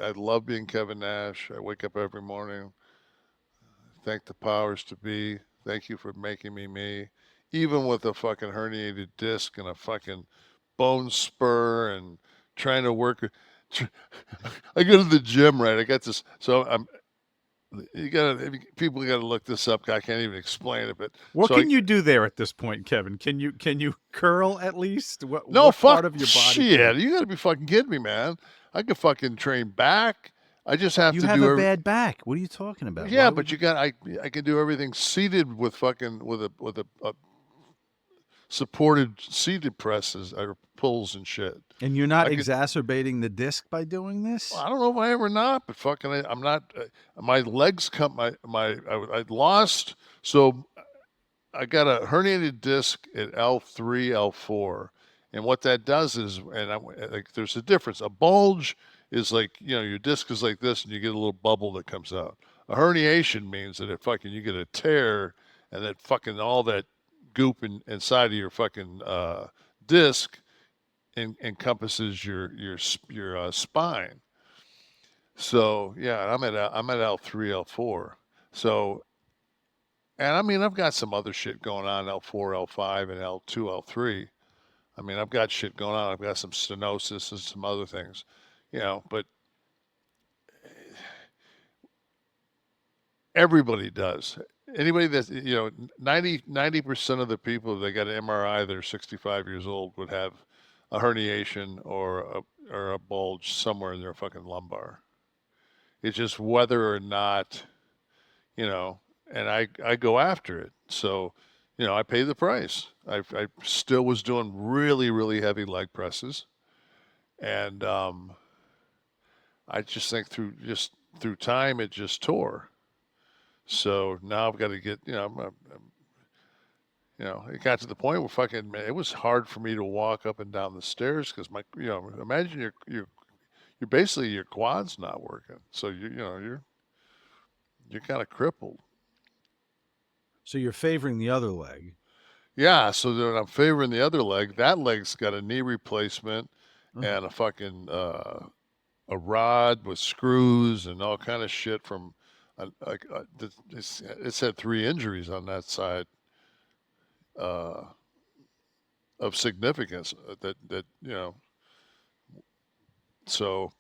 I love being Kevin Nash. I wake up every morning, thank the powers to be. Thank you for making me me. Even with a fucking herniated disc and a fucking bone spur and trying to work. I go to the gym, right? I got this. So I'm. You gotta. People gotta look this up. I can't even explain it. But What so I. can you do there at this point, Kevin? Can you curl at least? No, What part fuck of your body can you? shit. You gotta be fucking kidding me, man. I can fucking train back. I just have You to have do a every. bad back. What are you talking about? Yeah, Why would but you? you got. I can do everything seated with fucking with a supported seated presses or pulls and shit. And you're not I could. exacerbating the disc by doing this? I don't know if I ever not, but fucking, I'm not. My legs come. I lost. So I got a herniated disc at L3, L4, and what that does is, and like, there's a difference. A bulge is like, your disc is like this, and you get a little bubble that comes out. A herniation means that it fucking you get a tear, and that fucking all that goop inside of your fucking disc encompasses your spine. So yeah, I'm at L3, L4. So, and I mean, I've got some other shit going on, L4, L5, and L2, L3. I mean, I've got shit going on. I've got some stenosis and some other things, but everybody does. Anybody that's, 90% of the people that got an MRI that are 65 years old would have a herniation or a bulge somewhere in their fucking lumbar. It's just whether or not, you know, and I go after it. So, I pay the price. I still was doing really, really heavy leg presses. And I just think through time, it just tore. So now I've got to get, it got to the point where fucking, man, it was hard for me to walk up and down the stairs because imagine you're basically your quad's not working. So you're kind of crippled. So you're favoring the other leg. Yeah, so then I'm favoring the other leg. That leg's got a knee replacement Uh-huh. and a fucking a rod with screws and all kind of shit from. It's had three injuries on that side uh, of significance. That. So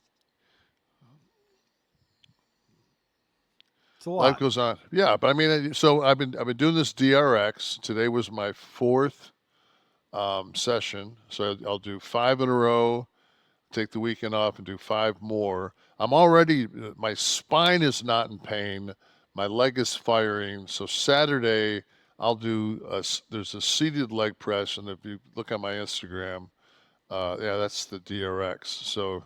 It's a life lot. goes on. Yeah, but I mean, so I've been doing this DRX. Today was my fourth session, so I'll do five in a row, take the weekend off and do five more. I'm already, my spine is not in pain. My leg is firing. So Saturday, there's a seated leg press. And if you look on my Instagram, yeah, that's the DRX. So,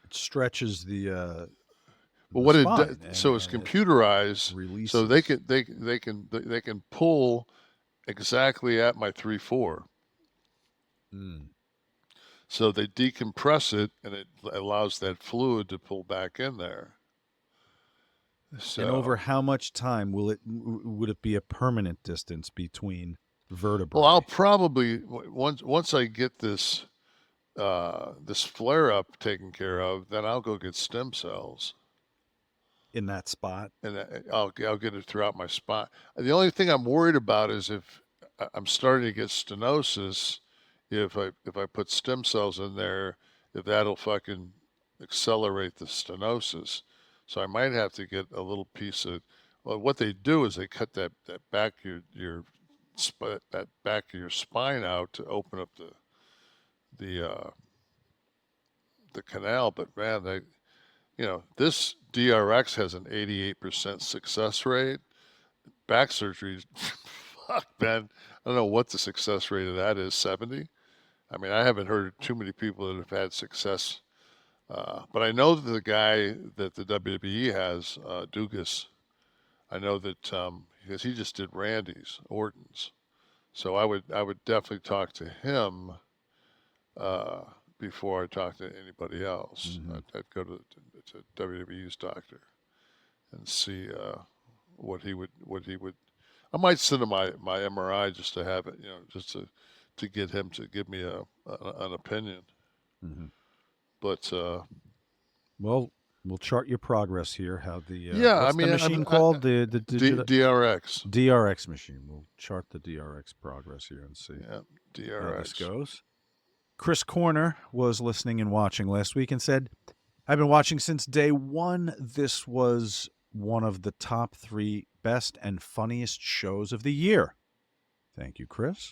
It stretches but the what it does, spine so it's and it computerized. So they releases. can, they can pull exactly at my 3/4. Mm. So they decompress it and it allows that fluid to pull back in there. And over So, how much time would it be a permanent distance between well, I'll vertebrae probably once I get this flare up taken care of, then I'll go get stem cells, in that spot? and I'll get it throughout my spine. The only thing I'm worried about is if I'm starting to get stenosis, if I put stem cells in there, if that'll fucking accelerate the stenosis. So I might have to get a little piece of. Well, what they do is they cut that back that back of your spine out to open up the the canal. But man, this DRX has an 88% success rate. Back surgery, fuck, man. I don't know what the success rate of that is. 70. I mean, I haven't heard too many people that have had success. But I know that the guy that the WWE has, Dugas, I know that because he just did Randy's Orton's, so I would definitely talk to him uh, before I talk to anybody else. Hmm. I'd go to WWE's doctor and see what he would. I might send him my MRI just to have it, just to get him to give me an opinion. Hmm. But Well, We'll chart your progress here. How the Yeah, I what's mean, the machine called? The digital DRX. DRX machine. We'll chart the DRX progress here and see Yeah, how this DRX. goes. Chris Corner was listening and watching last week and said, I've been watching since day one. This was one of the top 3 best and funniest shows of the year. Thank you, Chris.